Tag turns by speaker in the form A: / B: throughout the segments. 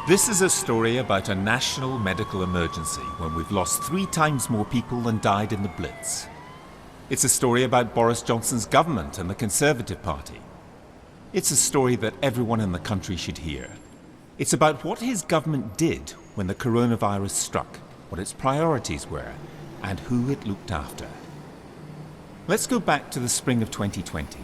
A: This is a story about a national medical emergency when we've lost 3 times more people than died in the Blitz. It's a story about Boris Johnson's government and the Conservative Party. It's a story that everyone in the country should hear. It's about what his government did when the coronavirus struck, what its priorities were, and who it looked after. Let's go back to the spring of 2020.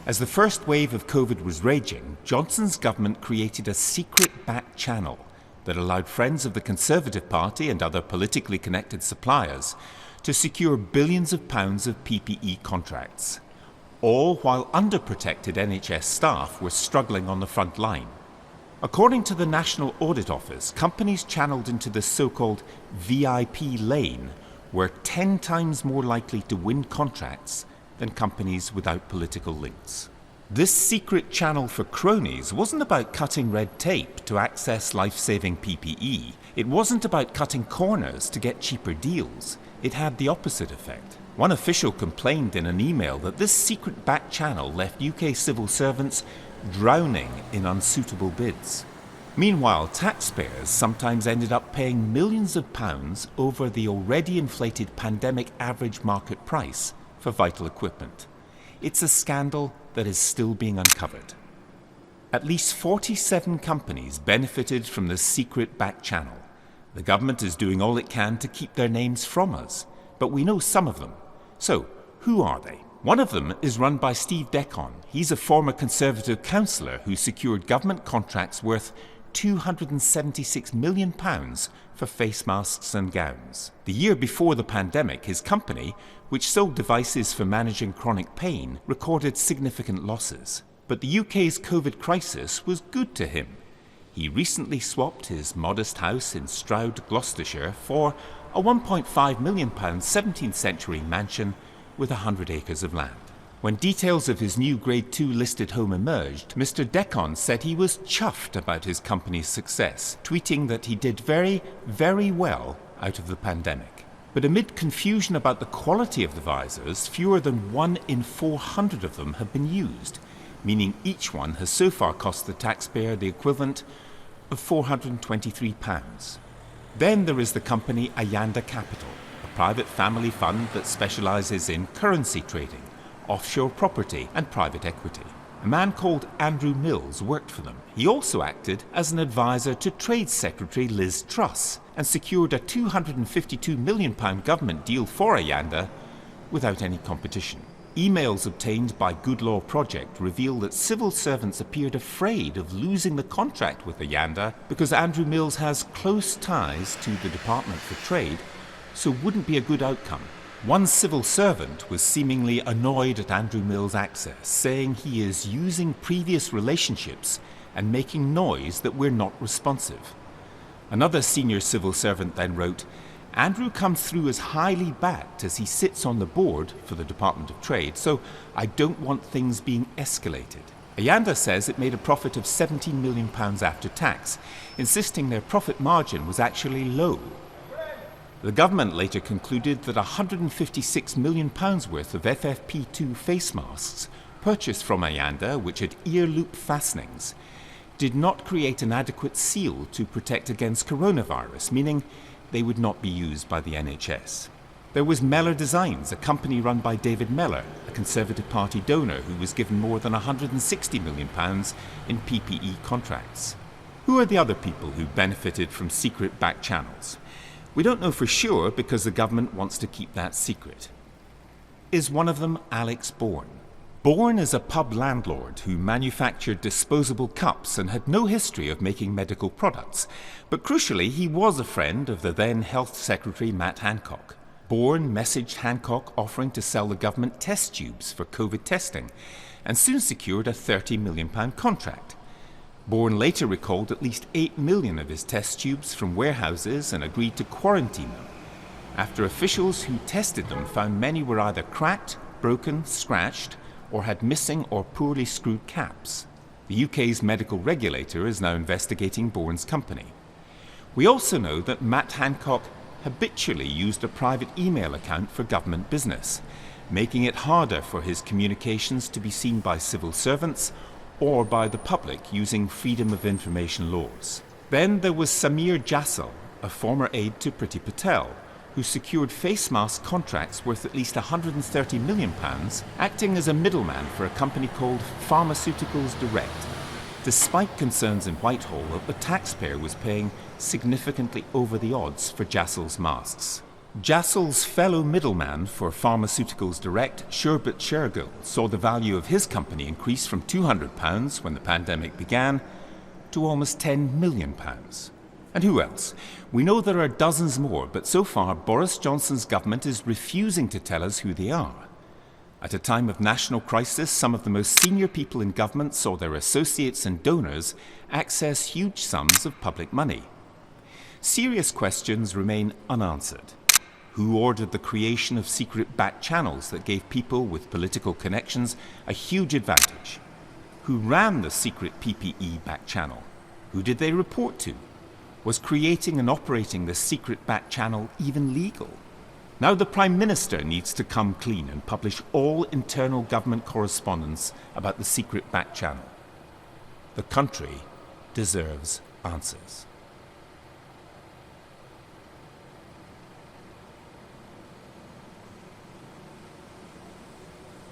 A: As the first wave of COVID was raging, Johnson's government created a secret back channel that allowed friends of the Conservative Party and other politically connected suppliers to secure billions of pounds of PPE contracts, all while underprotected NHS staff were struggling on the front line. According to the National Audit Office, companies channeled into the so-called VIP lane were 10 times more likely to win contracts than companies without political links. This secret channel for cronies wasn't about cutting red tape to access life-saving PPE. It wasn't about cutting corners to get cheaper deals. It had the opposite effect. One official complained in an email that this secret back channel left UK civil servants drowning in unsuitable bids. Meanwhile, taxpayers sometimes ended up paying millions of pounds over the already inflated pandemic average market price for vital equipment. It's a scandal that is still being uncovered. At least 47 companies benefited from this secret back channel. The government is doing all it can to keep their names from us, but we know some of them. So, who are they? One of them is run by Steve Deacon. He's a former Conservative councillor who secured government contracts worth £276 million for face masks and gowns. The year before the pandemic, his company, which sold devices for managing chronic pain, recorded significant losses. But the UK's COVID crisis was good to him. He recently swapped his modest house in Stroud, Gloucestershire, for a £1.5 million 17th century mansion with 100 acres of land. When details of his new Grade 2 listed home emerged, Mr. Deacon said he was chuffed about his company's success, tweeting that he did very, very well out of the pandemic. But amid confusion about the quality of the visors, fewer than 1 in 400 of them have been used, meaning each one has so far cost the taxpayer the equivalent of £423. Then there is the company Ayanda Capital, a private family fund that specialises in currency trading, offshore property and private equity. A man called Andrew Mills worked for them. He also acted as an advisor to Trade Secretary Liz Truss and secured a £252 million government deal for Ayanda without any competition. Emails obtained by Good Law Project reveal that civil servants appeared afraid of losing the contract with Ayanda because Andrew Mills has close ties to the Department for Trade, so wouldn't be a good outcome. One civil servant was seemingly annoyed at Andrew Mills' access, saying he is using previous relationships and making noise that we're not responsive. Another senior civil servant then wrote, "Andrew comes through as highly backed as he sits on the board for the Department of Trade, so I don't want things being escalated." Ayanda says it made a profit of £17 million after tax, insisting their profit margin was actually low. The government later concluded that £156 million worth of FFP2 face masks purchased from Ayanda, which had ear loop fastenings, did not create an adequate seal to protect against coronavirus, meaning they would not be used by the NHS. There was Mellor Designs, a company run by David Mellor, a Conservative Party donor who was given more than £160 million in PPE contracts. Who are the other people who benefited from secret back channels? We don't know for sure because the government wants to keep that secret. Is one of them Alex Bourne? Bourne is a pub landlord who manufactured disposable cups and had no history of making medical products, but crucially he was a friend of the then Health Secretary Matt Hancock. Bourne messaged Hancock offering to sell the government test tubes for COVID testing and soon secured a £30 million contract. Bourne later recalled at least 8 million of his test tubes from warehouses and agreed to quarantine them, after officials who tested them found many were either cracked, broken, scratched, or had missing or poorly screwed caps. The UK's medical regulator is now investigating Bourne's company. We also know that Matt Hancock habitually used a private email account for government business, making it harder for his communications to be seen by civil servants or by the public using freedom of information laws. Then there was Samir Jassal, a former aide to Priti Patel, who secured face mask contracts worth at least £130 million, acting as a middleman for a company called Pharmaceuticals Direct, despite concerns in Whitehall that the taxpayer was paying significantly over the odds for Jassal's masks. Jassal's fellow middleman for Pharmaceuticals Direct, Sherbet Shergill, saw the value of his company increase from £200 when the pandemic began to almost £10 million. And who else? We know there are dozens more, but so far Boris Johnson's government is refusing to tell us who they are. At a time of national crisis, some of the most senior people in government saw their associates and donors access huge sums of public money. Serious questions remain unanswered. Who ordered the creation of secret back channels that gave people with political connections a huge advantage? Who ran the secret PPE back channel? Who did they report to? Was creating and operating the secret back channel even legal? Now the Prime Minister needs to come clean and publish all internal government correspondence about the secret back channel. The country deserves answers.